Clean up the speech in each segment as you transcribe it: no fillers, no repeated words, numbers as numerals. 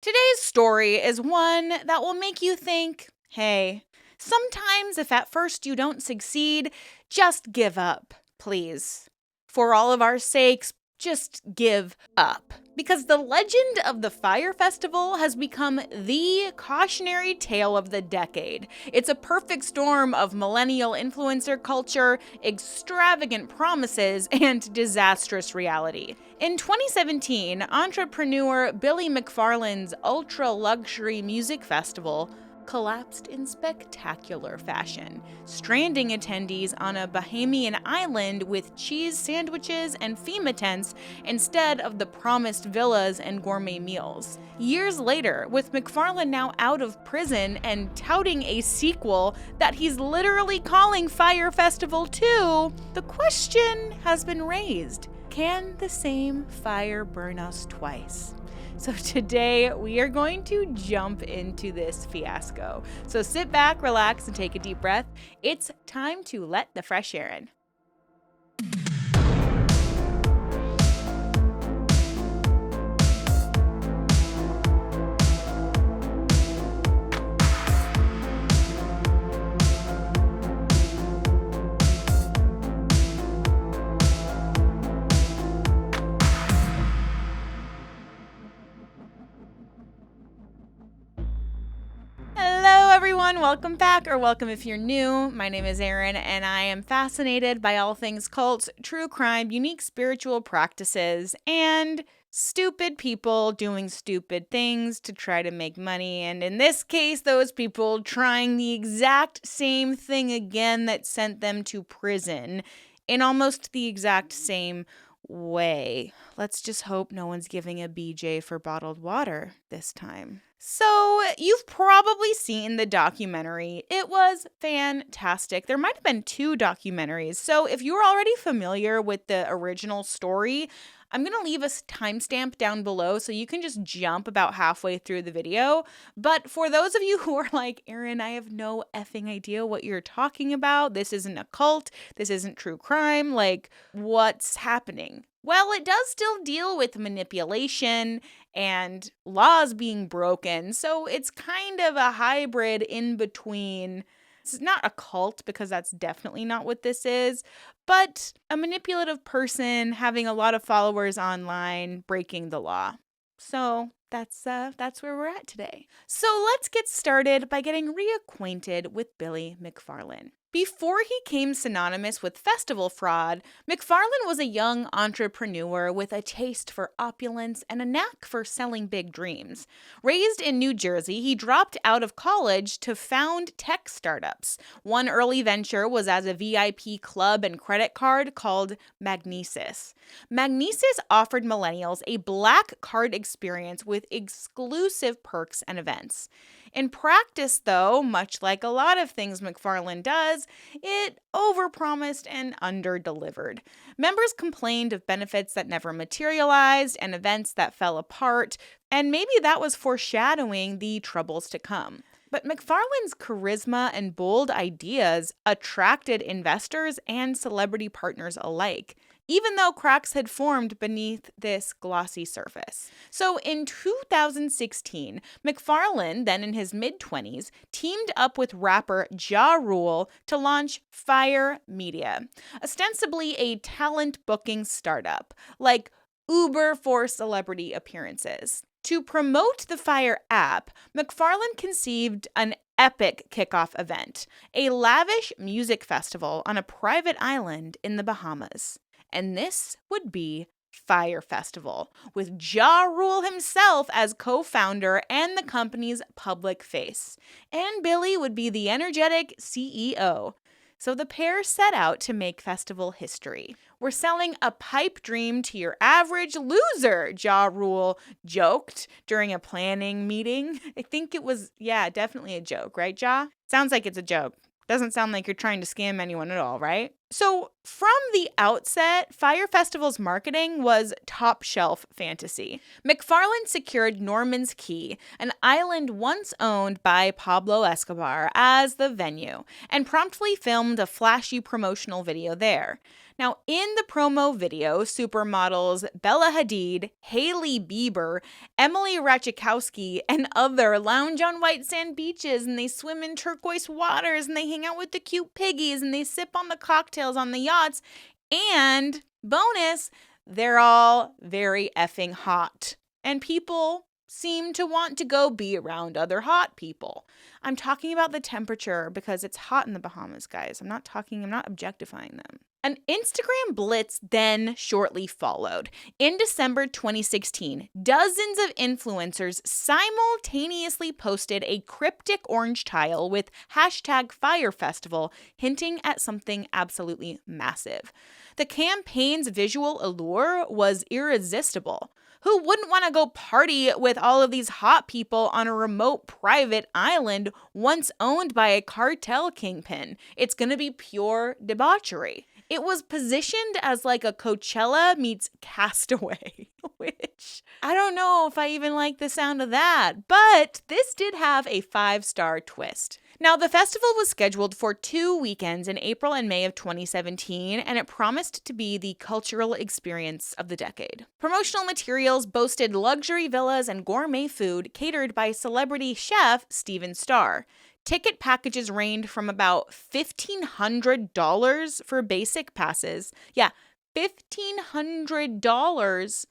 Today's story is one that will make you think, hey, sometimes if at first you don't succeed, just give up, please. For all of our sakes, just give up. Because the legend of the Fyre Festival has become the cautionary tale of the decade. It's a perfect storm of millennial influencer culture, extravagant promises, and disastrous reality. In 2017, entrepreneur Billy McFarland's ultra-luxury music festival collapsed in spectacular fashion, stranding attendees on a Bahamian island with cheese sandwiches and FEMA tents instead of the promised villas and gourmet meals. Years later, with McFarland now out of prison and touting a sequel that he's literally calling Fyre Festival II, the question has been raised: can the same fire burn us twice? So today we are going to jump into this fiasco. So sit back, relax, and take a deep breath. It's time to let the fresh air in. Everyone, welcome back, or welcome if you're new. My name is Erin, and I am fascinated by all things cults, true crime, unique spiritual practices, and stupid people doing stupid things to try to make money, and in this case, those people trying the exact same thing again that sent them to prison in almost the exact same way. Let's just hope no one's giving a BJ for bottled water this time. So, you've probably seen the documentary. It was fantastic. There might have been 2 documentaries. So, if you're already familiar with the original story, I'm going to leave a timestamp down below so you can just jump about halfway through the video. But for those of you who are like, Erin, I have no effing idea what you're talking about. This isn't a cult. This isn't true crime. Like, what's happening? Well, it does still deal with manipulation and laws being broken. So it's kind of a hybrid in between. It's not a cult, because that's definitely not what this is, but a manipulative person having a lot of followers online breaking the law. So that's where we're at today. So let's get started by getting reacquainted with Billy McFarland. Before he came synonymous with festival fraud, McFarland was a young entrepreneur with a taste for opulence and a knack for selling big dreams. Raised in New Jersey, he dropped out of college to found tech startups. One early venture was as a VIP club and credit card called Magnesis. Magnesis offered millennials a black card experience with exclusive perks and events. In practice, though, much like a lot of things McFarland does, it overpromised and underdelivered. Members complained of benefits that never materialized and events that fell apart, and maybe that was foreshadowing the troubles to come. But McFarland's charisma and bold ideas attracted investors and celebrity partners alike, even though cracks had formed beneath this glossy surface. So in 2016, McFarland, then in his mid-20s, teamed up with rapper Ja Rule to launch Fyre Media, ostensibly a talent booking startup, like Uber for celebrity appearances. To promote the Fyre app, McFarland conceived an epic kickoff event, a lavish music festival on a private island in the Bahamas. And this would be Fyre Festival, with Ja Rule himself as co-founder and the company's public face. And Billy would be the energetic CEO. So the pair set out to make festival history. We're selling a pipe dream to your average loser, Ja Rule joked during a planning meeting. I think it was, definitely a joke, right, Ja? Sounds like it's a joke. Doesn't sound like you're trying to scam anyone at all, right? So from the outset, Fyre Festival's marketing was top-shelf fantasy. McFarland secured Norman's Key, an island once owned by Pablo Escobar, as the venue, and promptly filmed a flashy promotional video there. Now, in the promo video, supermodels Bella Hadid, Hailey Bieber, Emily Ratajkowski, and other lounge on white sand beaches, and they swim in turquoise waters, and they hang out with the cute piggies, and they sip on the cocktails on the yachts, and bonus, they're all very effing hot. And people seem to want to go be around other hot people. I'm talking about the temperature because it's hot in the Bahamas, guys. I'm not objectifying them. An Instagram blitz then shortly followed. In December 2016, dozens of influencers simultaneously posted a cryptic orange tile with hashtag Fyre Festival, hinting at something absolutely massive. The campaign's visual allure was irresistible. Who wouldn't want to go party with all of these hot people on a remote private island once owned by a cartel kingpin? It's going to be pure debauchery. It was positioned as like a Coachella meets Castaway, which I don't know if I even like the sound of that, but this did have a 5-star twist. Now, the festival was scheduled for 2 weekends in April and May of 2017, and it promised to be the cultural experience of the decade. Promotional materials boasted luxury villas and gourmet food catered by celebrity chef Steven Starr. Ticket packages ranged from about $1,500 for basic passes. Yeah, $1,500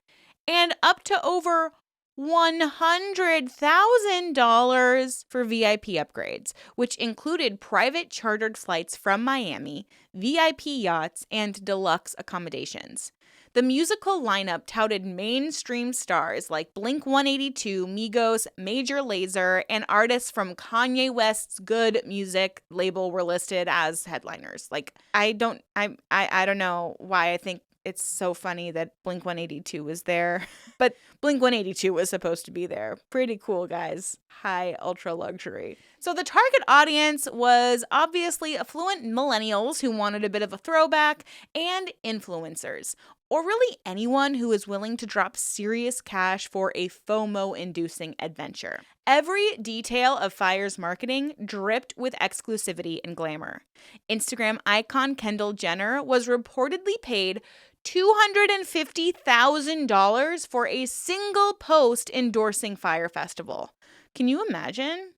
and up to over $100,000 for VIP upgrades, which included private chartered flights from Miami, VIP yachts, and deluxe accommodations. The musical lineup touted mainstream stars like Blink-182, Migos, Major Lazer, and artists from Kanye West's Good Music label were listed as headliners. Like, I don't know why I think it's so funny that Blink-182 was there, but Blink-182 was supposed to be there. Pretty cool, guys. High ultra luxury. So the target audience was obviously affluent millennials who wanted a bit of a throwback and influencers, or really anyone who is willing to drop serious cash for a FOMO-inducing adventure. Every detail of Fyre's marketing dripped with exclusivity and glamour. Instagram icon Kendall Jenner was reportedly paid $250,000 for a single post endorsing Fyre Festival. Can you imagine?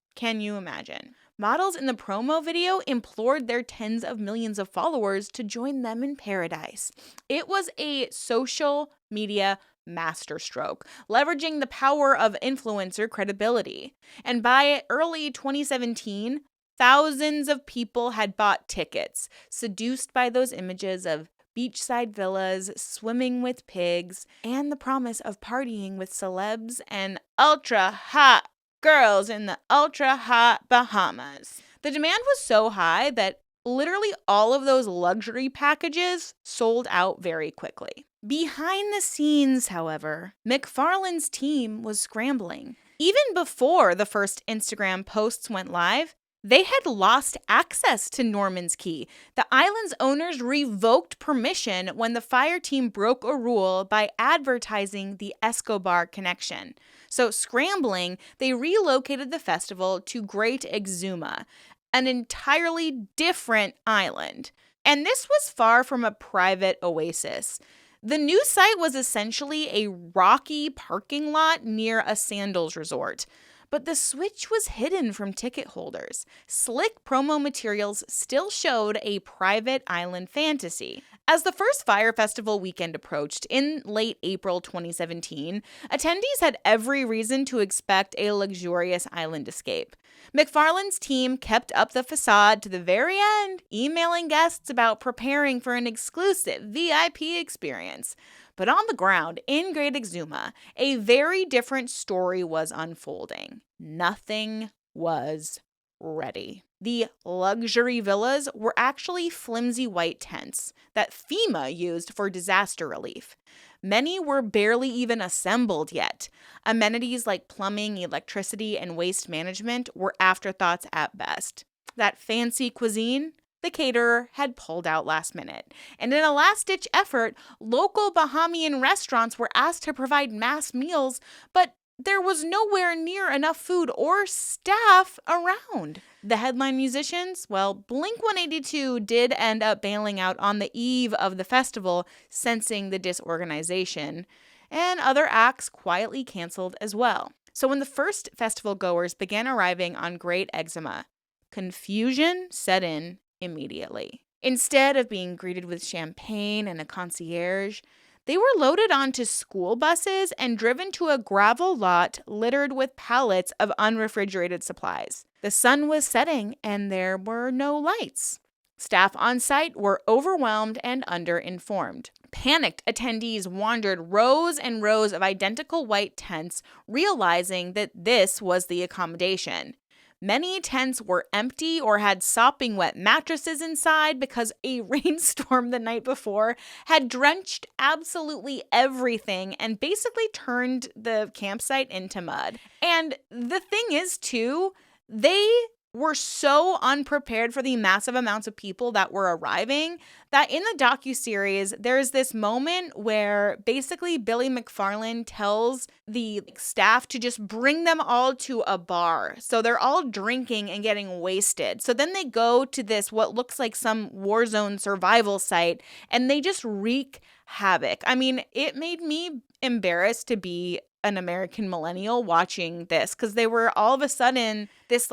Models in the promo video implored their tens of millions of followers to join them in paradise. It was a social media masterstroke, leveraging the power of influencer credibility. And by early 2017, thousands of people had bought tickets, seduced by those images of beachside villas, swimming with pigs, and the promise of partying with celebs and ultra-hot girls in the ultra-hot Bahamas. The demand was so high that literally all of those luxury packages sold out very quickly. Behind the scenes, however, McFarland's team was scrambling. Even before the first Instagram posts went live, they had lost access to Norman's Cay. The island's owners revoked permission when the Fyre team broke a rule by advertising the Escobar connection. So scrambling, they relocated the festival to Great Exuma, an entirely different island. And this was far from a private oasis. The new site was essentially a rocky parking lot near a sandals resort. But the switch was hidden from ticket holders. Slick promo materials still showed a private island fantasy. As the first Fyre Festival weekend approached in late April 2017, attendees had every reason to expect a luxurious island escape. McFarland's team kept up the facade to the very end, emailing guests about preparing for an exclusive VIP experience. But on the ground, in Great Exuma, a very different story was unfolding. Nothing was ready. The luxury villas were actually flimsy white tents that FEMA used for disaster relief. Many were barely even assembled yet. Amenities like plumbing, electricity, and waste management were afterthoughts at best. That fancy cuisine? The caterer had pulled out last minute. And in a last-ditch effort, local Bahamian restaurants were asked to provide mass meals, but there was nowhere near enough food or staff around. The headline musicians, well, Blink-182 did end up bailing out on the eve of the festival, sensing the disorganization, and other acts quietly canceled as well. So when the first festival goers began arriving on Great Eczema, confusion set in immediately. Instead of being greeted with champagne and a concierge, they were loaded onto school buses and driven to a gravel lot littered with pallets of unrefrigerated supplies. The sun was setting and there were no lights. Staff on site were overwhelmed and underinformed. Panicked attendees wandered rows and rows of identical white tents, realizing that this was the accommodation. Many tents were empty or had sopping wet mattresses inside because a rainstorm the night before had drenched absolutely everything and basically turned the campsite into mud. And the thing is, too, they were so unprepared for the massive amounts of people that were arriving that in the docuseries, there's this moment where basically Billy McFarland tells the staff to just bring them all to a bar. So they're all drinking and getting wasted. So then they go to this, what looks like some war zone survival site, and they just wreak havoc. I mean, it made me embarrassed to be an American millennial watching this because they were all of a sudden this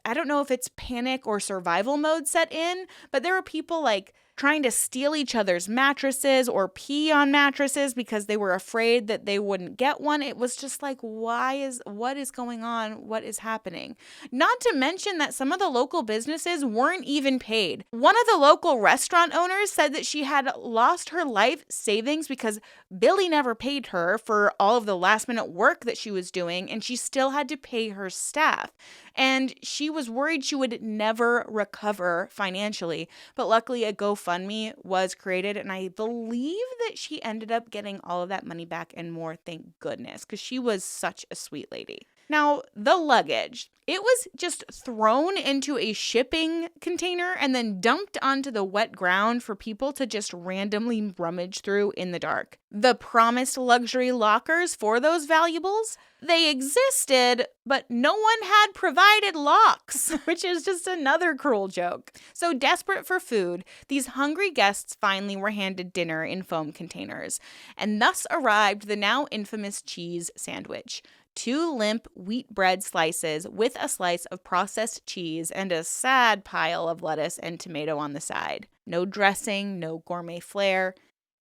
I don't know if it's panic or survival mode set in, but there were people trying to steal each other's mattresses or pee on mattresses because they were afraid that they wouldn't get one. It was just what is going on? What is happening? Not to mention that some of the local businesses weren't even paid. One of the local restaurant owners said that she had lost her life savings because Billy never paid her for all of the last minute work that she was doing, and she still had to pay her staff. And she was worried she would never recover financially. But luckily, a GoFundMe was created, and I believe that she ended up getting all of that money back and more, thank goodness, because she was such a sweet lady. Now, the luggage. It was just thrown into a shipping container and then dumped onto the wet ground for people to just randomly rummage through in the dark. The promised luxury lockers for those valuables, they existed, but no one had provided locks, which is just another cruel joke. So desperate for food, these hungry guests finally were handed dinner in foam containers, and thus arrived the now infamous cheese sandwich. 2 limp wheat bread slices with a slice of processed cheese and a sad pile of lettuce and tomato on the side. No dressing, no gourmet flair.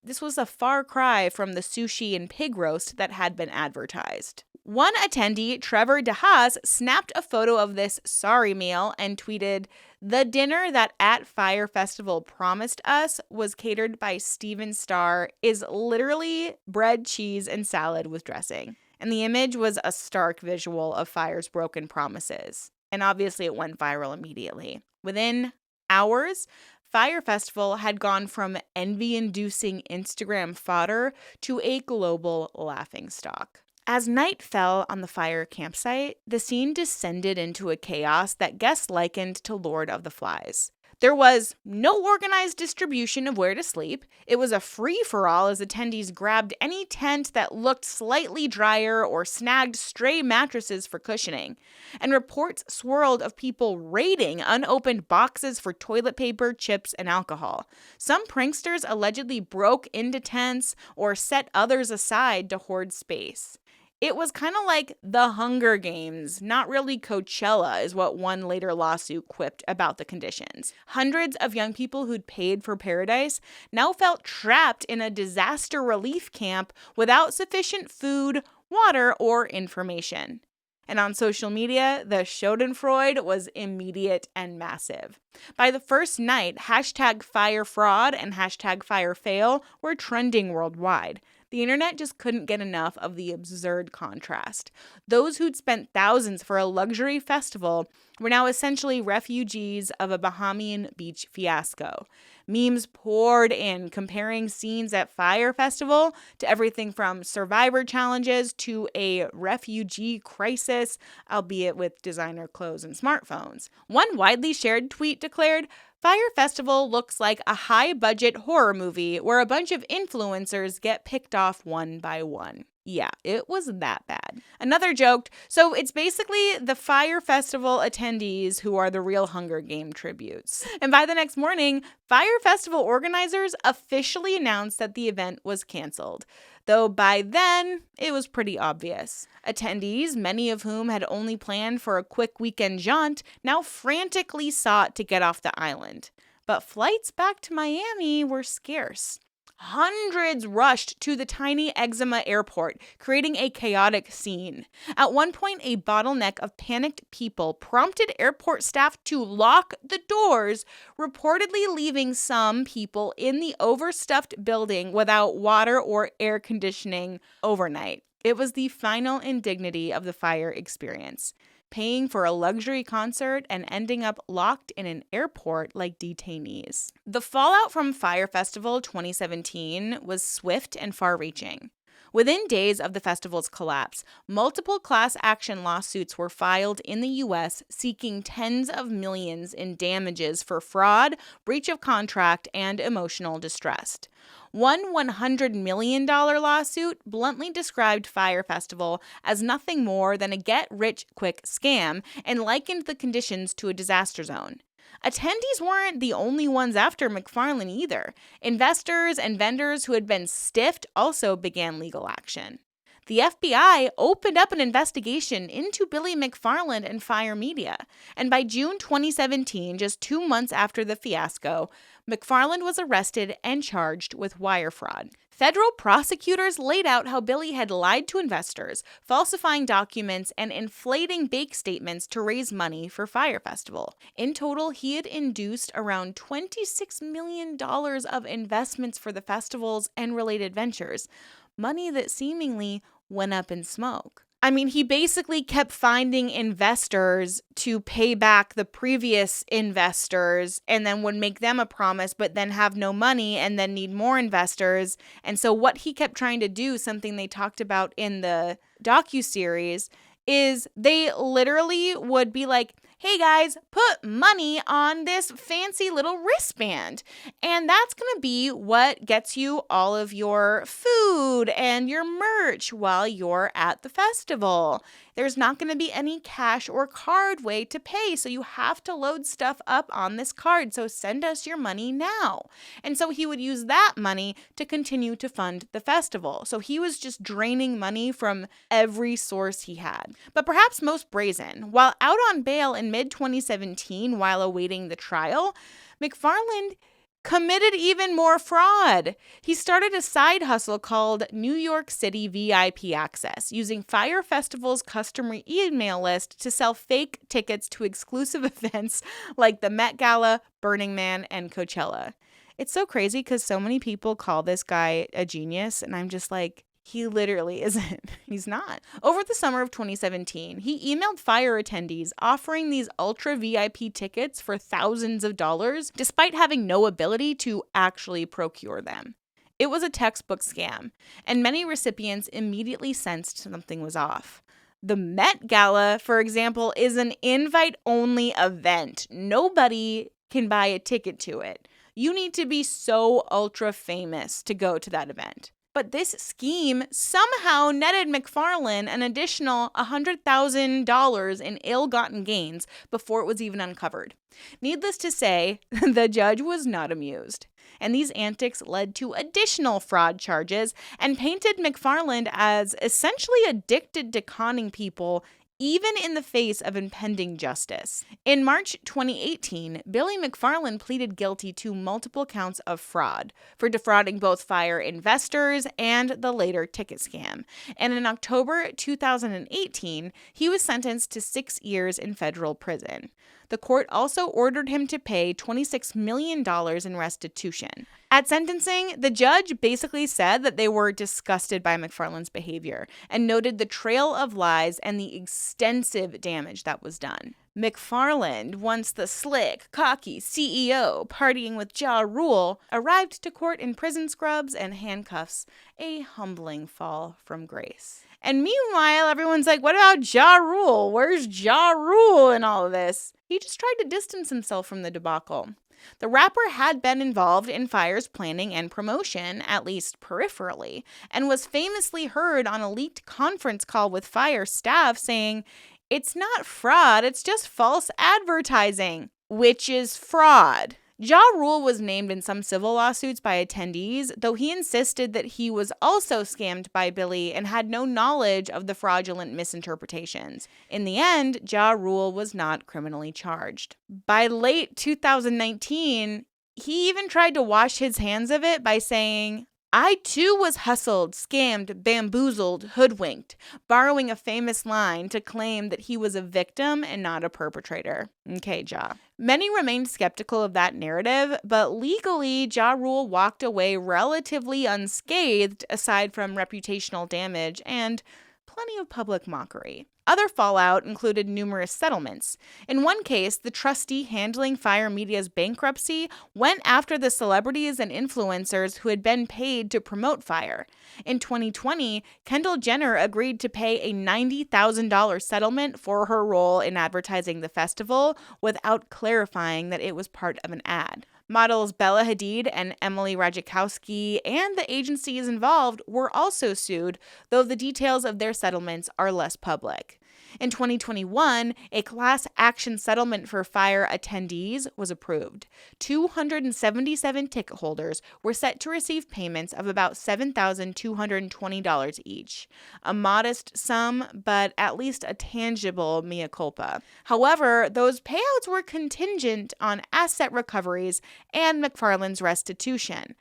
This was a far cry from the sushi and pig roast that had been advertised. One attendee, Trevor DeHaas, snapped a photo of this sorry meal and tweeted, "The dinner that at Fyre Festival promised us was catered by Steven Starr is literally bread, cheese, and salad with dressing." And the image was a stark visual of Fyre's broken promises. And obviously it went viral immediately. Within hours, Fyre Festival had gone from envy-inducing Instagram fodder to a global laughingstock. As night fell on the Fyre campsite, the scene descended into a chaos that guests likened to Lord of the Flies. There was no organized distribution of where to sleep. It was a free-for-all as attendees grabbed any tent that looked slightly drier or snagged stray mattresses for cushioning. And reports swirled of people raiding unopened boxes for toilet paper, chips, and alcohol. Some pranksters allegedly broke into tents or set others aside to hoard space. It was kind of like the Hunger Games, not really Coachella, is what one later lawsuit quipped about the conditions. Hundreds of young people who'd paid for paradise now felt trapped in a disaster relief camp without sufficient food, water, or information. And on social media, the schadenfreude was immediate and massive. By the first night, #FyreFraud and #FyreFail were trending worldwide. The internet just couldn't get enough of the absurd contrast. Those who'd spent thousands for a luxury festival were now essentially refugees of a Bahamian beach fiasco. Memes poured in, comparing scenes at Fyre Festival to everything from survivor challenges to a refugee crisis, albeit with designer clothes and smartphones. One widely shared tweet declared, "Fyre Festival looks like a high-budget horror movie where a bunch of influencers get picked off one by one." Yeah, it was that bad. Another joke. So it's basically the Fyre Festival attendees who are the real Hunger Game tributes. And by the next morning, Fyre Festival organizers officially announced that the event was canceled. Though by then, it was pretty obvious. Attendees, many of whom had only planned for a quick weekend jaunt, now frantically sought to get off the island. But flights back to Miami were scarce. Hundreds rushed to the tiny Eczema airport, creating a chaotic scene. At one point, a bottleneck of panicked people prompted airport staff to lock the doors, reportedly leaving some people in the overstuffed building without water or air conditioning overnight. It was the final indignity of the Fyre experience. Paying for a luxury concert and ending up locked in an airport like detainees. The fallout from Fyre Festival 2017 was swift and far-reaching. Within days of the festival's collapse, multiple class action lawsuits were filed in the U.S. seeking tens of millions in damages for fraud, breach of contract, and emotional distress. One $100 million lawsuit bluntly described Fyre Festival as nothing more than a get-rich-quick scam and likened the conditions to a disaster zone. Attendees weren't the only ones after McFarland either. Investors and vendors who had been stiffed also began legal action. The FBI opened up an investigation into Billy McFarland and Fyre Media, and by June 2017, just 2 months after the fiasco, McFarland was arrested and charged with wire fraud. Federal prosecutors laid out how Billy had lied to investors, falsifying documents, and inflating bank statements to raise money for Fyre Festival. In total, he had induced around $26 million of investments for the festivals and related ventures, money that seemingly went up in smoke. I mean, he basically kept finding investors to pay back the previous investors and then would make them a promise, but then have no money and then need more investors. And so what he kept trying to do, something they talked about in the docuseries, is they literally would be like, hey guys, put money on this fancy little wristband. And that's going to be what gets you all of your food and your merch while you're at the festival. There's not going to be any cash or card way to pay, so you have to load stuff up on this card. So send us your money now. And so he would use that money to continue to fund the festival. So he was just draining money from every source he had. But perhaps most brazen, while out on bail in mid-2017 while awaiting the trial, McFarland committed even more fraud. He started a side hustle called New York City VIP Access, using Fyre Festival's customer email list to sell fake tickets to exclusive events like the Met Gala, Burning Man, and Coachella. It's so crazy because so many people call this guy a genius, and I'm just like, he literally isn't. He's not. Over the summer of 2017, he emailed Fyre attendees offering these ultra VIP tickets for thousands of dollars, despite having no ability to actually procure them. It was a textbook scam, and many recipients immediately sensed something was off. The Met Gala, for example, is an invite-only event. Nobody can buy a ticket to it. You need to be so ultra famous to go to that event. But this scheme somehow netted McFarland an additional $100,000 in ill-gotten gains before it was even uncovered. Needless to say, the judge was not amused. And these antics led to additional fraud charges and painted McFarland as essentially addicted to conning people, even in the face of impending justice. In March 2018, Billy McFarland pleaded guilty to multiple counts of fraud for defrauding both Fyre investors and the later ticket scam. And in October 2018, he was sentenced to 6 years in federal prison. The court also ordered him to pay $26 million in restitution. At sentencing, the judge basically said that they were disgusted by McFarland's behavior and noted the trail of lies and the extensive damage that was done. McFarland, once the slick, cocky CEO partying with Ja Rule, arrived to court in prison scrubs and handcuffs, a humbling fall from grace. And meanwhile, everyone's like, what about Ja Rule? Where's Ja Rule in all of this? He just tried to distance himself from the debacle. The rapper had been involved in Fyre's planning and promotion, at least peripherally, and was famously heard on a leaked conference call with Fyre staff saying, "It's not fraud, it's just false advertising," which is fraud. Ja Rule was named in some civil lawsuits by attendees, though he insisted that he was also scammed by Billy and had no knowledge of the fraudulent misinterpretations. In the end, Ja Rule was not criminally charged. By late 2019, he even tried to wash his hands of it by saying, "I too was hustled, scammed, bamboozled, hoodwinked," borrowing a famous line to claim that he was a victim and not a perpetrator. Okay, Ja. Many remained skeptical of that narrative, but legally, Ja Rule walked away relatively unscathed aside from reputational damage and plenty of public mockery. Other fallout included numerous settlements. In one case, the trustee handling Fyre Media's bankruptcy went after the celebrities and influencers who had been paid to promote Fyre. In 2020, Kendall Jenner agreed to pay a $90,000 settlement for her role in advertising the festival without clarifying that it was part of an ad. Models Bella Hadid and Emily Ratajkowski and the agencies involved were also sued, though the details of their settlements are less public. In 2021, a class action settlement for Fyre attendees was approved. 277 ticket holders were set to receive payments of about $7,220 each. A modest sum, but at least a tangible mea culpa. However, those payouts were contingent on asset recoveries and McFarland's restitution.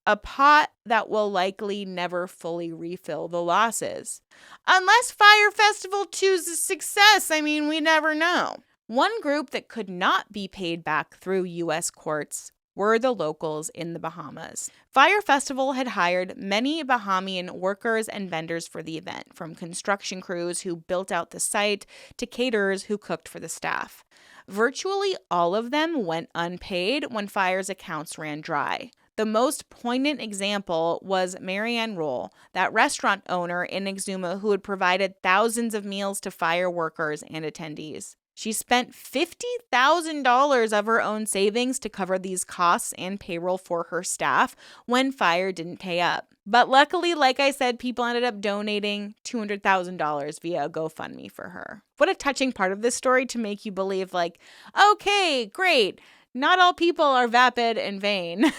A pot that will likely never fully refill the losses. Unless Fyre Festival II's a success, we never know. One group that could not be paid back through U.S. courts were the locals in the Bahamas. Fyre Festival had hired many Bahamian workers and vendors for the event, from construction crews who built out the site to caterers who cooked for the staff. Virtually all of them went unpaid when Fyre's accounts ran dry. The most poignant example was Marianne Roll, that restaurant owner in Exuma who had provided thousands of meals to Fyre workers and attendees. She spent $50,000 of her own savings to cover these costs and payroll for her staff when Fyre didn't pay up. But luckily, like I said, people ended up donating $200,000 via GoFundMe for her. What a touching part of this story to make you believe, okay, great. Not all people are vapid and vain.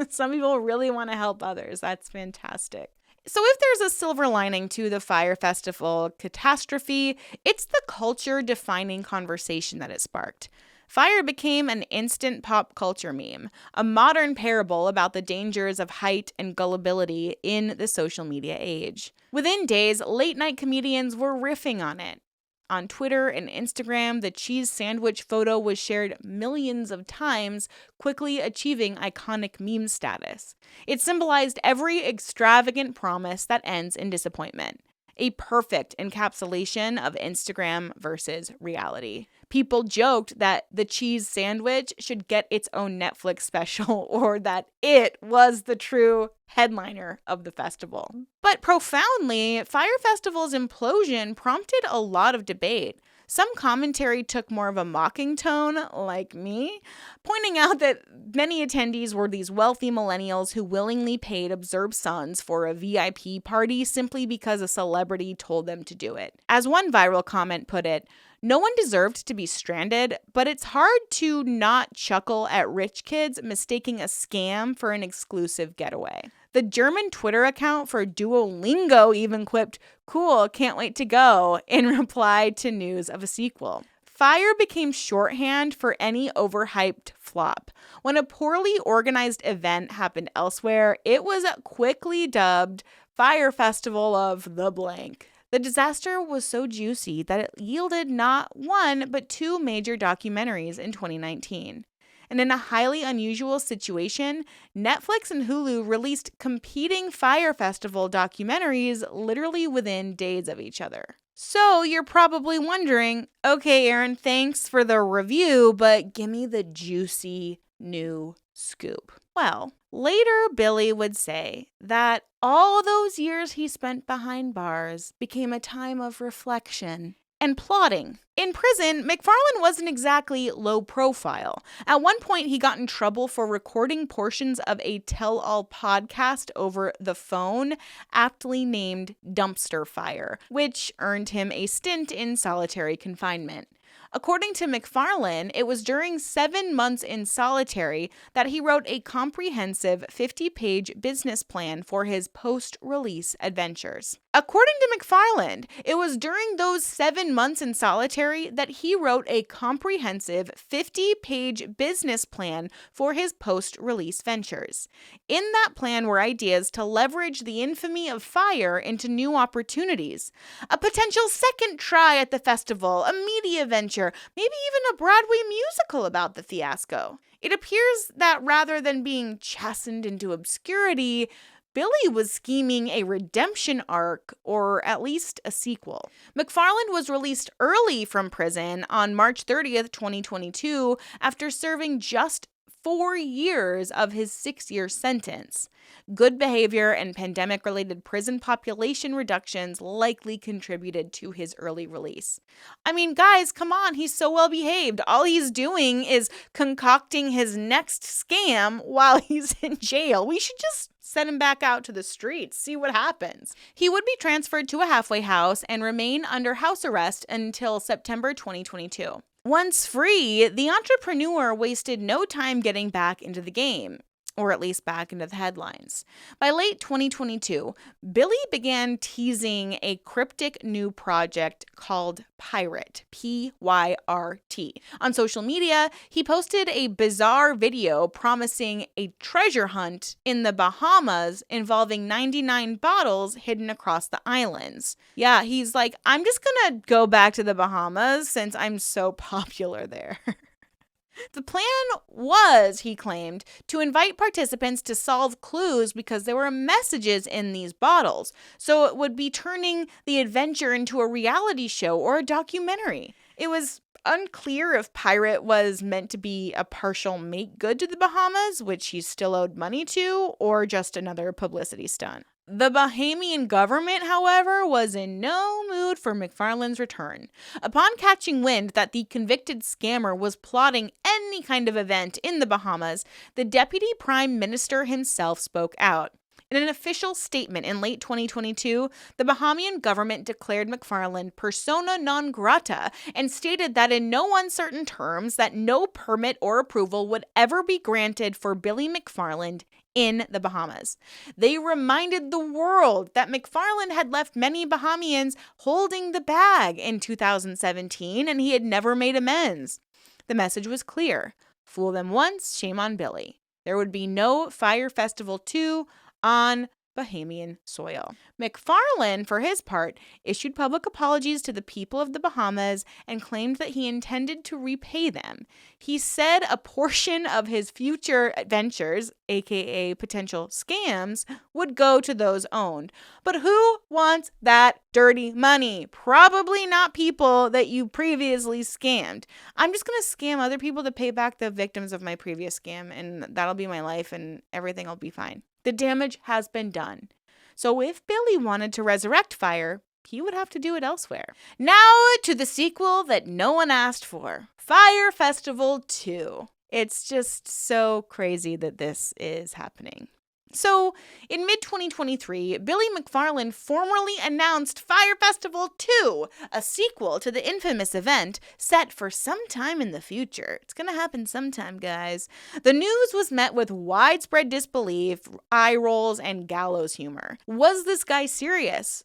Some people really want to help others. That's fantastic. So if there's a silver lining to the Fyre Festival catastrophe, it's the culture-defining conversation that it sparked. Fyre became an instant pop culture meme, a modern parable about the dangers of height and gullibility in the social media age. Within days, late-night comedians were riffing on it. On Twitter and Instagram, the cheese sandwich photo was shared millions of times, quickly achieving iconic meme status. It symbolized every extravagant promise that ends in disappointment. A perfect encapsulation of Instagram versus reality. People joked that the cheese sandwich should get its own Netflix special, or that it was the true headliner of the festival. But profoundly, Fyre Festival's implosion prompted a lot of debate. Some commentary took more of a mocking tone, like me, pointing out that many attendees were these wealthy millennials who willingly paid absurd sums for a VIP party simply because a celebrity told them to do it. As one viral comment put it, "No one deserved to be stranded, but it's hard to not chuckle at rich kids mistaking a scam for an exclusive getaway." The German Twitter account for Duolingo even quipped, "Cool, can't wait to go," in reply to news of a sequel. Fyre became shorthand for any overhyped flop. When a poorly organized event happened elsewhere, it was quickly dubbed Fyre Festival of the blank. The disaster was so juicy that it yielded not one, but two major documentaries in 2019. And in a highly unusual situation, Netflix and Hulu released competing Fyre Festival documentaries literally within days of each other. So you're probably wondering, okay, Erin, thanks for the review, but give me the juicy new scoop. Well, later Billy would say that all those years he spent behind bars became a time of reflection and plotting. In prison, McFarland wasn't exactly low profile. At one point, he got in trouble for recording portions of a tell-all podcast over the phone, aptly named Dumpster Fire, which earned him a stint in solitary confinement. According to McFarland, it was during 7 months in solitary that he wrote a comprehensive 50-page business plan for his post-release adventures. According to McFarland, it was during those 7 months in solitary that he wrote a comprehensive 50-page business plan for his post-release ventures. In that plan were ideas to leverage the infamy of Fyre into new opportunities. A potential second try at the festival, a media venture, maybe even a Broadway musical about the fiasco. It appears that rather than being chastened into obscurity, Billy was scheming a redemption arc, or at least a sequel. McFarland was released early from prison on March 30th, 2022, after serving just 4 years of his 6-year sentence. Good behavior and pandemic-related prison population reductions likely contributed to his early release. I mean, guys, come on, he's so well behaved. All he's doing is concocting his next scam while he's in jail. We should just send him back out to the streets, see what happens. He would be transferred to a halfway house and remain under house arrest until September 2022. Once free, the entrepreneur wasted no time getting back into the game, or at least back into the headlines. By late 2022, Billy began teasing a cryptic new project called Pyret, P-Y-R-T. On social media, he posted a bizarre video promising a treasure hunt in the Bahamas involving 99 bottles hidden across the islands. Yeah, he's like, I'm just gonna go back to the Bahamas since I'm so popular there. The plan was, he claimed, to invite participants to solve clues because there were messages in these bottles, so it would be turning the adventure into a reality show or a documentary. It was unclear if Pyret was meant to be a partial make good to the Bahamas, which he still owed money to, or just another publicity stunt. The Bahamian government, however, was in no mood for McFarland's return. Upon catching wind that the convicted scammer was plotting any kind of event in the Bahamas, the Deputy Prime Minister himself spoke out. In an official statement in late 2022, the Bahamian government declared McFarland persona non grata and stated that in no uncertain terms that no permit or approval would ever be granted for Billy McFarland in the Bahamas. They reminded the world that McFarland had left many Bahamians holding the bag in 2017 and he had never made amends. The message was clear. Fool them once, shame on Billy. There would be no Fyre Festival II on Bahamian soil. McFarland, for his part, issued public apologies to the people of the Bahamas and claimed that he intended to repay them. He said a portion of his future adventures, aka potential scams, would go to those owned. But who wants that dirty money? Probably not people that you previously scammed. I'm just going to scam other people to pay back the victims of my previous scam, and that'll be my life and everything will be fine. The damage has been done. So if Billy wanted to resurrect Fyre, he would have to do it elsewhere. Now to the sequel that no one asked for, Fyre Festival II. It's just so crazy that this is happening. So, in mid-2023, Billy McFarland formally announced Fyre Festival II, a sequel to the infamous event set for some time in the future. It's gonna happen sometime, guys. The news was met with widespread disbelief, eye rolls, and gallows humor. Was this guy serious?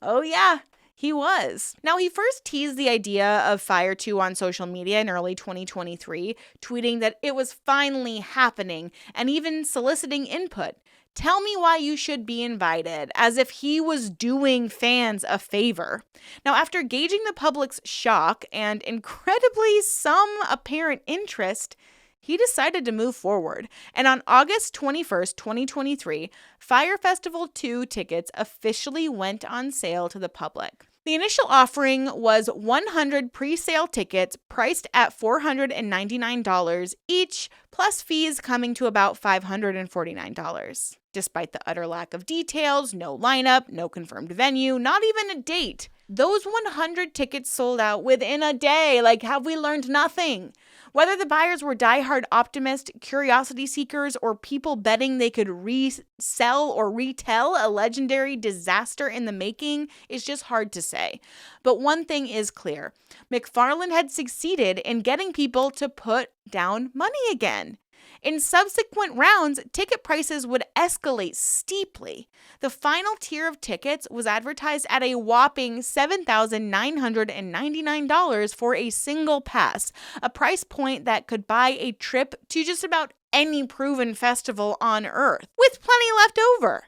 Oh yeah. He was. Now, he first teased the idea of Fyre 2 on social media in early 2023, tweeting that it was finally happening and even soliciting input. Tell me why you should be invited, as if he was doing fans a favor. Now, after gauging the public's shock and incredibly some apparent interest, he decided to move forward. And on August 21st, 2023, Fyre Festival II tickets officially went on sale to the public. The initial offering was 100 pre-sale tickets priced at $499 each, plus fees coming to about $549. Despite the utter lack of details, no lineup, no confirmed venue, not even a date, Those 100 tickets sold out within a day. Like, have we learned nothing? Whether the buyers were diehard optimists, curiosity seekers, or people betting they could resell or retell a legendary disaster in the making is just hard to say. But one thing is clear. McFarland had succeeded in getting people to put down money again. In subsequent rounds, ticket prices would escalate steeply. The final tier of tickets was advertised at a whopping $7,999 for a single pass, a price point that could buy a trip to just about any proven festival on Earth, with plenty left over.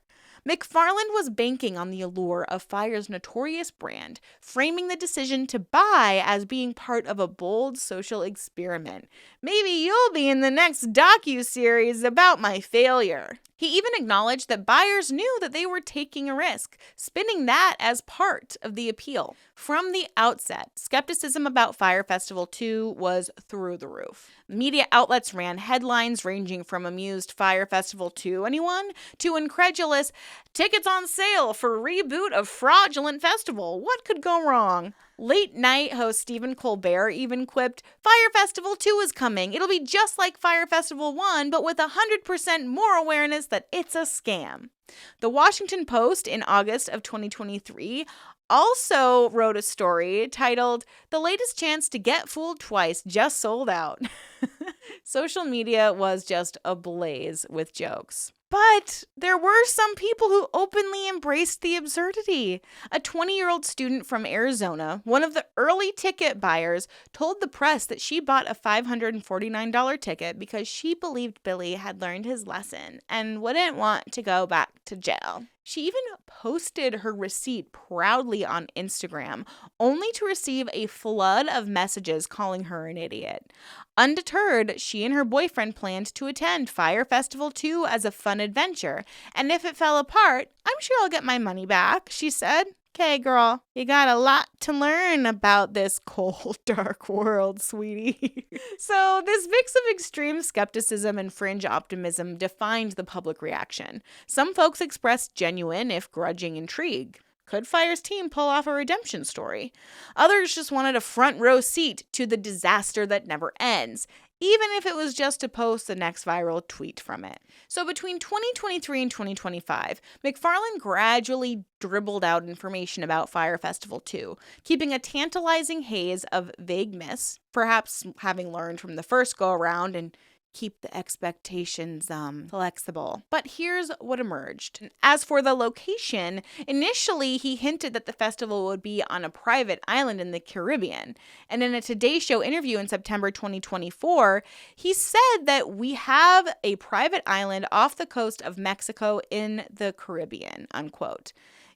McFarland was banking on the allure of Fyre's notorious brand, framing the decision to buy as being part of a bold social experiment. Maybe you'll be in the next docuseries about my failure. He even acknowledged that buyers knew that they were taking a risk, spinning that as part of the appeal. From the outset, skepticism about Fyre Festival II was through the roof. Media outlets ran headlines ranging from amused Fyre Festival II anyone to incredulous tickets on sale for reboot of fraudulent festival. What could go wrong? Late night host Stephen Colbert even quipped, Fyre Festival 2 is coming. It'll be just like Fyre Festival 1, but with 100% more awareness that it's a scam. The Washington Post in August of 2023 also wrote a story titled, The Latest Chance to Get Fooled Twice Just Sold Out. Social media was just ablaze with jokes. But there were some people who openly embraced the absurdity. A 20-year-old student from Arizona, one of the early ticket buyers, told the press that she bought a $549 ticket because she believed Billy had learned his lesson and wouldn't want to go back to jail. She even posted her receipt proudly on Instagram, only to receive a flood of messages calling her an idiot. Undeterred, she and her boyfriend planned to attend Fyre Festival II as a fun adventure, and if it fell apart, I'm sure I'll get my money back, she said. Okay, girl, you got a lot to learn about this cold, dark world, sweetie. So this mix of extreme skepticism and fringe optimism defined the public reaction. Some folks expressed genuine, if grudging, intrigue. Could Fyre's team pull off a redemption story? Others just wanted a front row seat to the disaster that never ends, even if it was just to post the next viral tweet from it. So between 2023 and 2025, McFarland gradually dribbled out information about Fyre Festival II, keeping a tantalizing haze of vague myths, perhaps having learned from the first go-around and keep the expectations flexible. But here's what emerged. As for the location, initially he hinted that the festival would be on a private island in the Caribbean. And in a Today Show interview in September 2024, he said that we have a private island off the coast of Mexico in the Caribbean, unquote.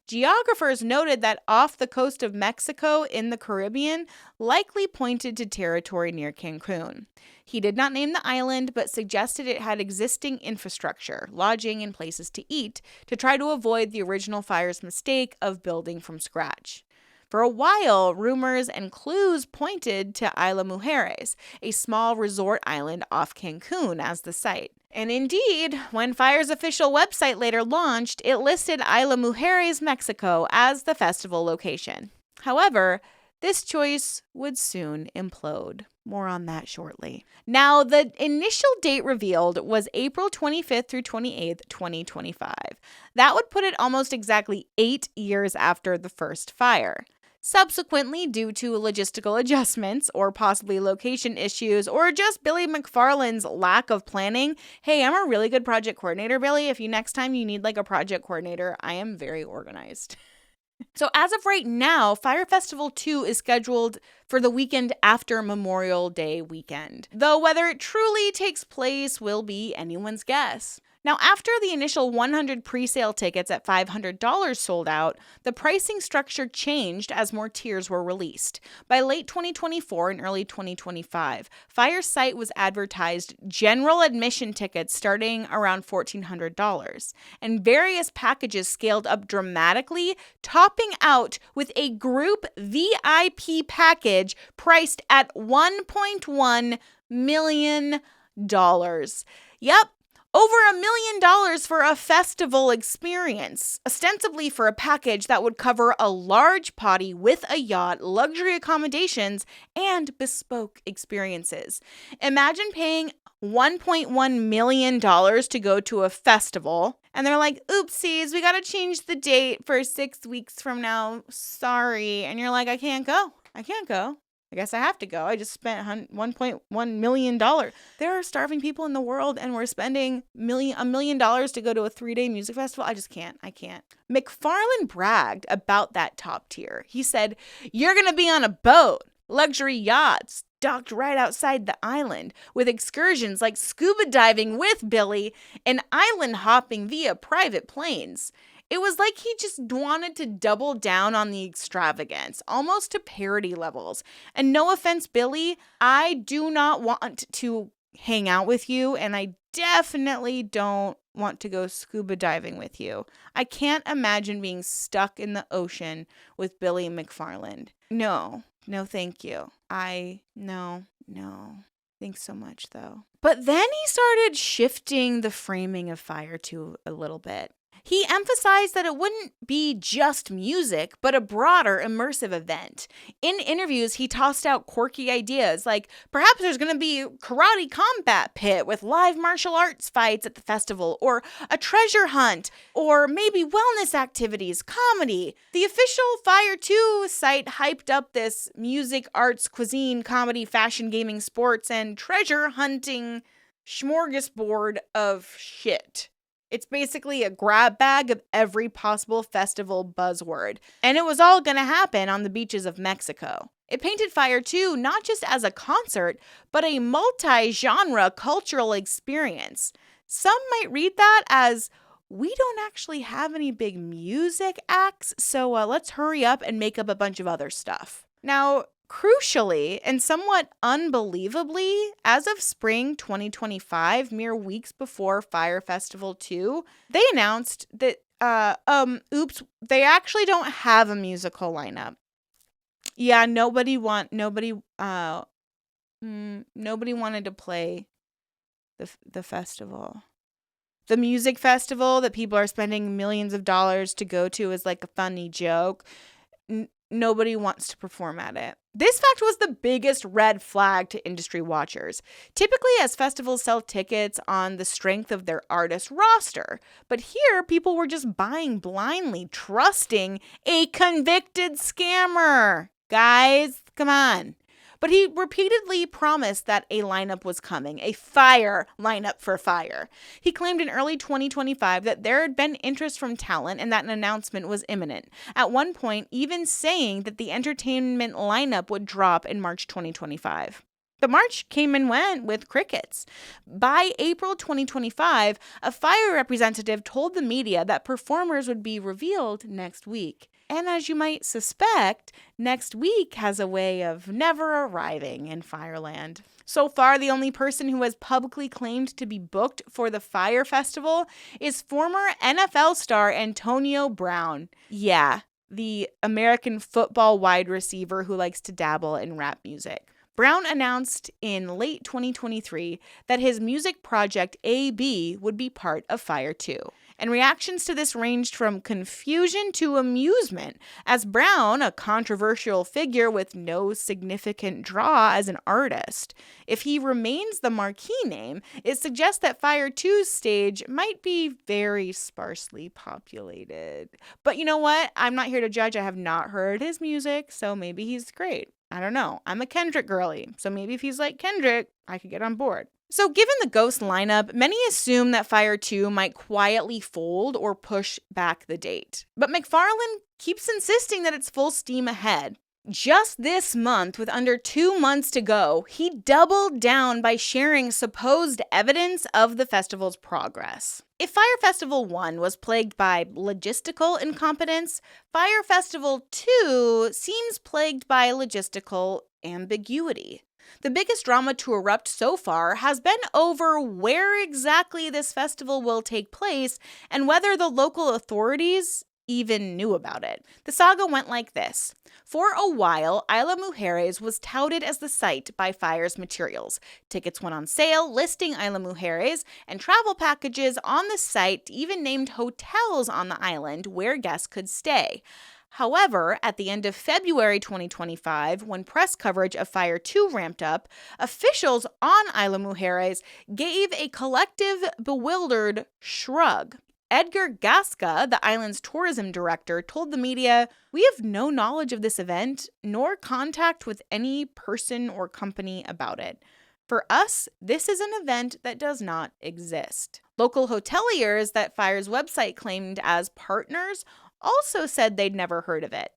Geographers noted that off the coast of Mexico in the Caribbean likely pointed to territory near Cancun. He did not name the island, but suggested it had existing infrastructure, lodging, and places to eat to try to avoid the original Fyre's mistake of building from scratch. For a while, rumors and clues pointed to Isla Mujeres, a small resort island off Cancun, as the site. And indeed, when Fyre's official website later launched, it listed Isla Mujeres, Mexico as the festival location. However, this choice would soon implode. More on that shortly. Now, the initial date revealed was April 25th through 28th, 2025. That would put it almost exactly 8 years after the first fire. Subsequently, due to logistical adjustments or possibly location issues or just Billy McFarland's lack of planning, hey, I'm a really good project coordinator, Billy. If next time you need like a project coordinator, I am very organized. So as of right now, Fyre Festival 2 is scheduled for the weekend after Memorial Day weekend, though whether it truly takes place will be anyone's guess. Now, after the initial 100 pre-sale tickets at $500 sold out, the pricing structure changed as more tiers were released. By late 2024 and early 2025, Fyre's site was advertised general admission tickets starting around $1,400, and various packages scaled up dramatically, topping out with a group VIP package priced at $1.1 million. Yep. Over $1 million for a festival experience, ostensibly for a package that would cover a large party with a yacht, luxury accommodations, and bespoke experiences. Imagine paying $1.1 million to go to a festival, and they're like, oopsies, we gotta change the date for 6 weeks from now. Sorry. And you're like, I can't go. I guess I have to go. I just spent $1.1 million. There are starving people in the world, and we're spending $1 million to go to a 3-day music festival. I just can't. I can't. McFarland bragged about that top tier. He said, you're going to be on a boat, luxury yachts, docked right outside the island, with excursions like scuba diving with Billy and island hopping via private planes. It was like he just wanted to double down on the extravagance, almost to parody levels. And no offense, Billy, I do not want to hang out with you, and I definitely don't want to go scuba diving with you. I can't imagine being stuck in the ocean with Billy McFarland. No, thank you. No. Thanks so much, though. But then he started shifting the framing of Fyre 2 a little bit. He emphasized that it wouldn't be just music, but a broader, immersive event. In interviews, he tossed out quirky ideas like perhaps there's going to be a karate combat pit with live martial arts fights at the festival, or a treasure hunt, or maybe wellness activities, comedy. The official Fyre 2 site hyped up this music, arts, cuisine, comedy, fashion, gaming, sports, and treasure hunting smorgasbord of shit. It's basically a grab bag of every possible festival buzzword. And it was all going to happen on the beaches of Mexico. It painted Fyre 2 not just as a concert, but a multi-genre cultural experience. Some might read that as, we don't actually have any big music acts, so let's hurry up and make up a bunch of other stuff. Now, crucially, and somewhat unbelievably, as of spring 2025, mere weeks before Fyre Festival II, they announced that, they actually don't have a musical lineup. Yeah, nobody wanted to play the festival. The music festival that people are spending millions of dollars to go to is like a funny joke. Nobody wants to perform at it. This fact was the biggest red flag to industry watchers. Typically, as festivals sell tickets on the strength of their artist roster. But here, people were just buying blindly, trusting a convicted scammer. Guys, come on. But he repeatedly promised that a lineup was coming, a Fyre lineup for Fyre. He claimed in early 2025 that there had been interest from talent and that an announcement was imminent. At one point, even saying that the entertainment lineup would drop in March 2025. The March came and went with crickets. By April 2025, a Fyre representative told the media that performers would be revealed next week. And as you might suspect, next week has a way of never arriving in Fireland. So far, the only person who has publicly claimed to be booked for the Fyre Festival is former NFL star Antonio Brown. Yeah, the American football wide receiver who likes to dabble in rap music. Brown announced in late 2023 that his music project AB would be part of Fyre 2. And reactions to this ranged from confusion to amusement, as Brown, a controversial figure with no significant draw as an artist, if he remains the marquee name, it suggests that Fyre 2's stage might be very sparsely populated. But you know what? I'm not here to judge. I have not heard his music, so maybe he's great. I don't know. I'm a Kendrick girly, so maybe if he's like Kendrick, I could get on board. So given the ghost lineup, many assume that Fyre 2 might quietly fold or push back the date. But McFarland keeps insisting that it's full steam ahead. Just this month, with under 2 months to go, he doubled down by sharing supposed evidence of the festival's progress. If Fyre Festival 1 was plagued by logistical incompetence, Fyre Festival 2 seems plagued by logistical ambiguity. The biggest drama to erupt so far has been over where exactly this festival will take place and whether the local authorities even knew about it. The saga went like this. For a while, Isla Mujeres was touted as the site by Fyre's materials. Tickets went on sale, listing Isla Mujeres, and travel packages on the site even named hotels on the island where guests could stay. However, at the end of February 2025, when press coverage of Fyre II ramped up, officials on Isla Mujeres gave a collective, bewildered shrug. Edgar Gasca, the island's tourism director, told the media, "We have no knowledge of this event, nor contact with any person or company about it. For us, this is an event that does not exist." Local hoteliers that Fyre's website claimed as partners also said they'd never heard of it.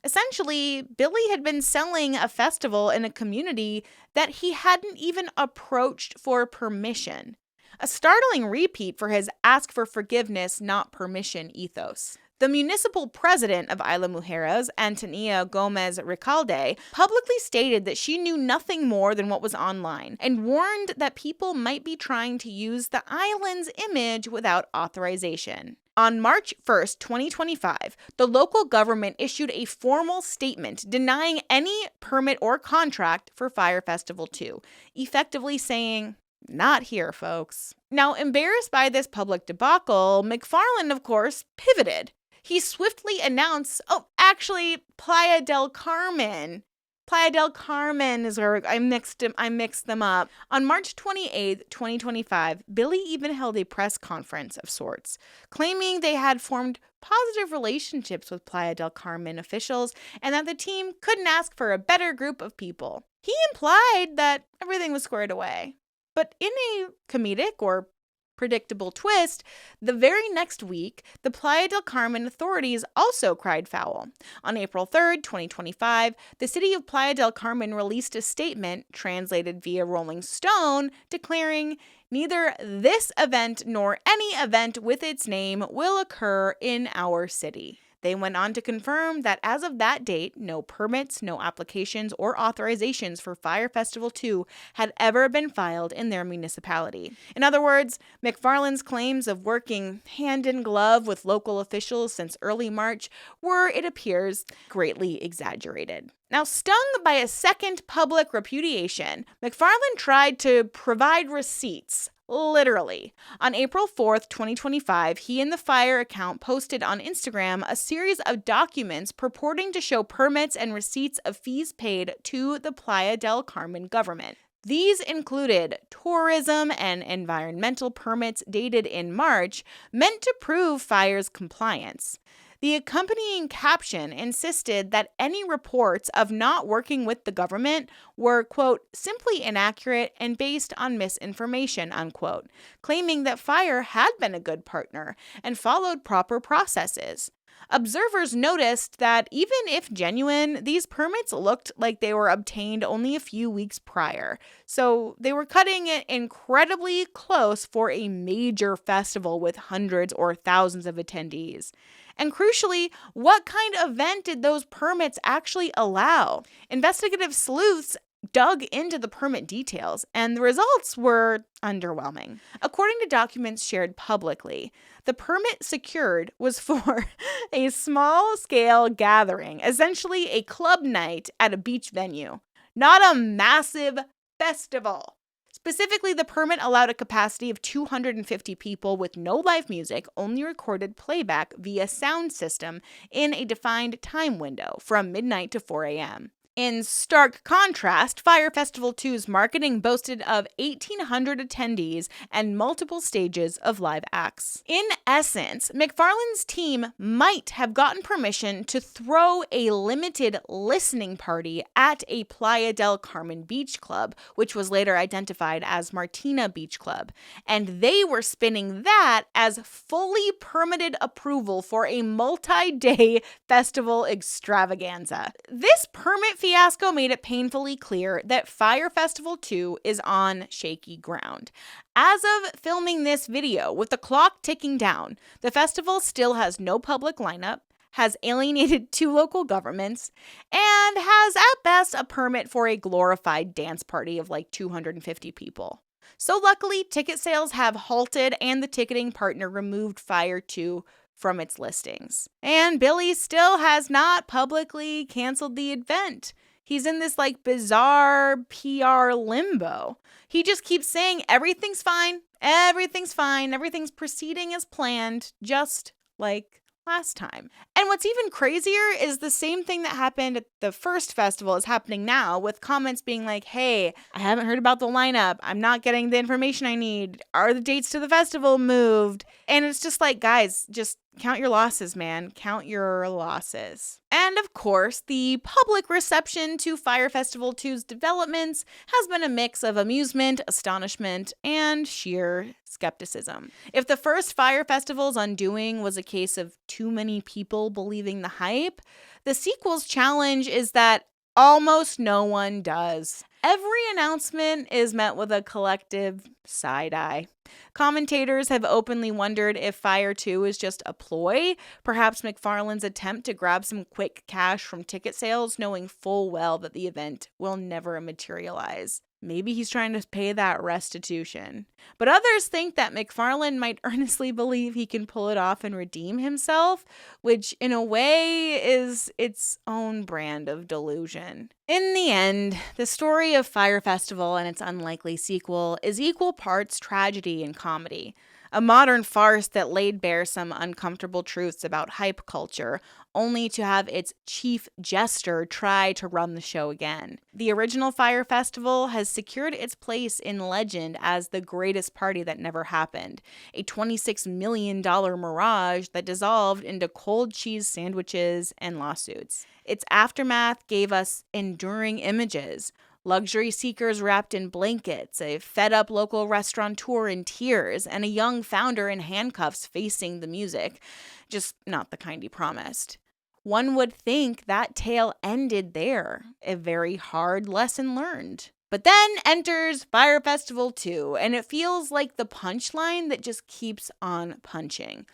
Essentially, Billy had been selling a festival in a community that he hadn't even approached for permission. A startling repeat for his ask for forgiveness, not permission ethos. The municipal president of Isla Mujeres, Antonia Gomez Recalde, publicly stated that she knew nothing more than what was online and warned that people might be trying to use the island's image without authorization. On March 1st, 2025, the local government issued a formal statement denying any permit or contract for Fyre Festival II, effectively saying, "Not here, folks." Now, embarrassed by this public debacle, McFarland, of course, pivoted. He swiftly announced, actually, Playa del Carmen. Playa del Carmen is where I mixed them up. On March 28th, 2025, Billy even held a press conference of sorts, claiming they had formed positive relationships with Playa del Carmen officials and that the team couldn't ask for a better group of people. He implied that everything was squared away. But in a comedic or predictable twist, the very next week, the Playa del Carmen authorities also cried foul. On April 3rd, 2025, the city of Playa del Carmen released a statement, translated via Rolling Stone, declaring, "Neither this event nor any event with its name will occur in our city." They went on to confirm that as of that date, no permits, no applications, or authorizations for Fyre Festival II had ever been filed in their municipality. In other words, McFarland's claims of working hand in glove with local officials since early March were, it appears, greatly exaggerated. Now, stung by a second public repudiation, McFarland tried to provide receipts. Literally. On April 4th, 2025, he and the Fyre account posted on Instagram a series of documents purporting to show permits and receipts of fees paid to the Playa del Carmen government. These included tourism and environmental permits dated in March, meant to prove Fyre's compliance. The accompanying caption insisted that any reports of not working with the government were, quote, "simply inaccurate and based on misinformation," unquote, claiming that Fyre had been a good partner and followed proper processes. Observers noticed that even if genuine, these permits looked like they were obtained only a few weeks prior, so they were cutting it incredibly close for a major festival with hundreds or thousands of attendees. And crucially, what kind of event did those permits actually allow? Investigative sleuths dug into the permit details, and the results were underwhelming. According to documents shared publicly, the permit secured was for a small-scale gathering, essentially a club night at a beach venue, not a massive festival. Specifically, the permit allowed a capacity of 250 people with no live music, only recorded playback via sound system in a defined time window from midnight to 4 a.m. In stark contrast, Fyre Festival II's marketing boasted of 1,800 attendees and multiple stages of live acts. In essence, McFarland's team might have gotten permission to throw a limited listening party at a Playa del Carmen beach club, which was later identified as Martina Beach Club, and they were spinning that as fully permitted approval for a multi-day festival extravaganza. This permit fiasco made it painfully clear that Fyre Festival II is on shaky ground. As of filming this video, with the clock ticking down, the festival still has no public lineup, has alienated 2 local governments, and has at best a permit for a glorified dance party of like 250 people. So luckily, ticket sales have halted and the ticketing partner removed Fyre II from its listings. And Billy still has not publicly canceled the event. He's in this bizarre PR limbo. He just keeps saying everything's fine, everything's proceeding as planned, just like last time. And what's even crazier is the same thing that happened at the first festival is happening now, with comments being like, hey, I haven't heard about the lineup. I'm not getting the information I need. Are the dates to the festival moved? And it's just like, guys, just count your losses, man. Count your losses. And of course, the public reception to Fyre Festival II's developments has been a mix of amusement, astonishment, and sheer skepticism. If the first Fyre Festival's undoing was a case of too many people believing the hype, the sequel's challenge is that almost no one does. Every announcement is met with a collective side-eye. Commentators have openly wondered if Fyre 2 is just a ploy, perhaps McFarland's attempt to grab some quick cash from ticket sales, knowing full well that the event will never materialize. Maybe he's trying to pay that restitution. But others think that McFarland might earnestly believe he can pull it off and redeem himself, which in a way is its own brand of delusion. In the end, the story of Fyre Festival and its unlikely sequel is equal parts tragedy and comedy. A modern farce that laid bare some uncomfortable truths about hype culture, only to have its chief jester try to run the show again. The original Fyre Festival has secured its place in legend as the greatest party that never happened, a $26 million mirage that dissolved into cold cheese sandwiches and lawsuits. Its aftermath gave us enduring images. Luxury seekers wrapped in blankets, a fed-up local restaurateur in tears, and a young founder in handcuffs facing the music. Just not the kind he promised. One would think that tale ended there, a very hard lesson learned. But then enters Fyre Festival II, and it feels like the punchline that just keeps on punching.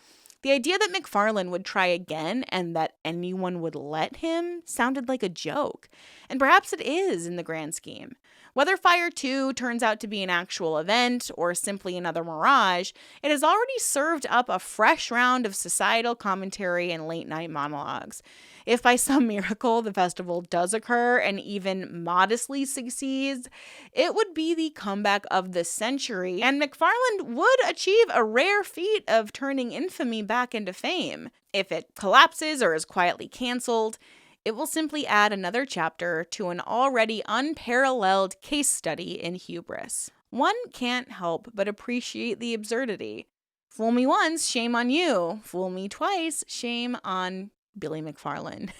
The idea that McFarland would try again and that anyone would let him sounded like a joke. And perhaps it is in the grand scheme. Whether Fyre 2 turns out to be an actual event or simply another mirage, it has already served up a fresh round of societal commentary and late-night monologues. If by some miracle the festival does occur and even modestly succeeds, it would be the comeback of the century, and McFarland would achieve a rare feat of turning infamy back into fame. If it collapses or is quietly canceled, it will simply add another chapter to an already unparalleled case study in hubris. One can't help but appreciate the absurdity. Fool me once, shame on you. Fool me twice, shame on Billy McFarland.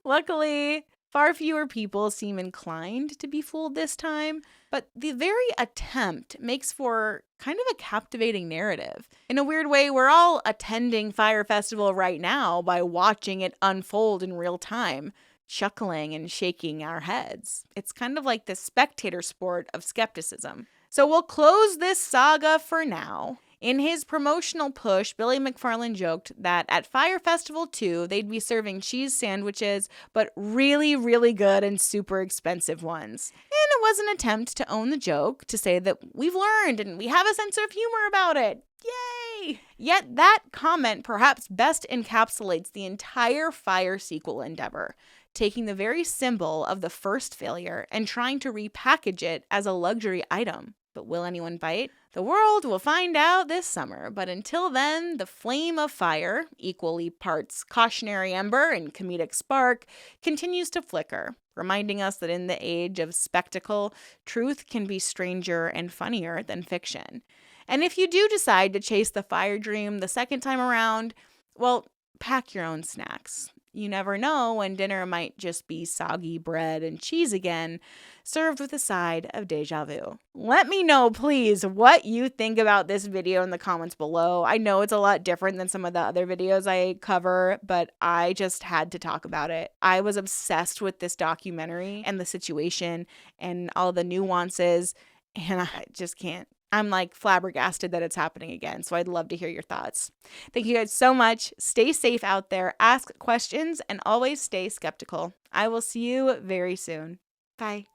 Luckily, far fewer people seem inclined to be fooled this time, but the very attempt makes for kind of a captivating narrative. In a weird way, we're all attending Fyre Festival right now by watching it unfold in real time, chuckling and shaking our heads. It's kind of like the spectator sport of skepticism. So we'll close this saga for now. In his promotional push, Billy McFarland joked that at Fyre Festival II, they'd be serving cheese sandwiches, but really, really good and super expensive ones. And it was an attempt to own the joke, to say that we've learned and we have a sense of humor about it. Yay! Yet that comment perhaps best encapsulates the entire Fyre sequel endeavor, taking the very symbol of the first failure and trying to repackage it as a luxury item. But will anyone bite? The world will find out this summer, but until then, the flame of Fyre, equally parts cautionary ember and comedic spark, continues to flicker, reminding us that in the age of spectacle, truth can be stranger and funnier than fiction. And if you do decide to chase the Fyre dream the second time around, well, pack your own snacks. You never know when dinner might just be soggy bread and cheese again, served with a side of deja vu. Let me know, please, what you think about this video in the comments below. I know it's a lot different than some of the other videos I cover, but I just had to talk about it. I was obsessed with this documentary and the situation and all the nuances, and I just can't. I'm flabbergasted that it's happening again. So I'd love to hear your thoughts. Thank you guys so much. Stay safe out there. Ask questions and always stay skeptical. I will see you very soon. Bye.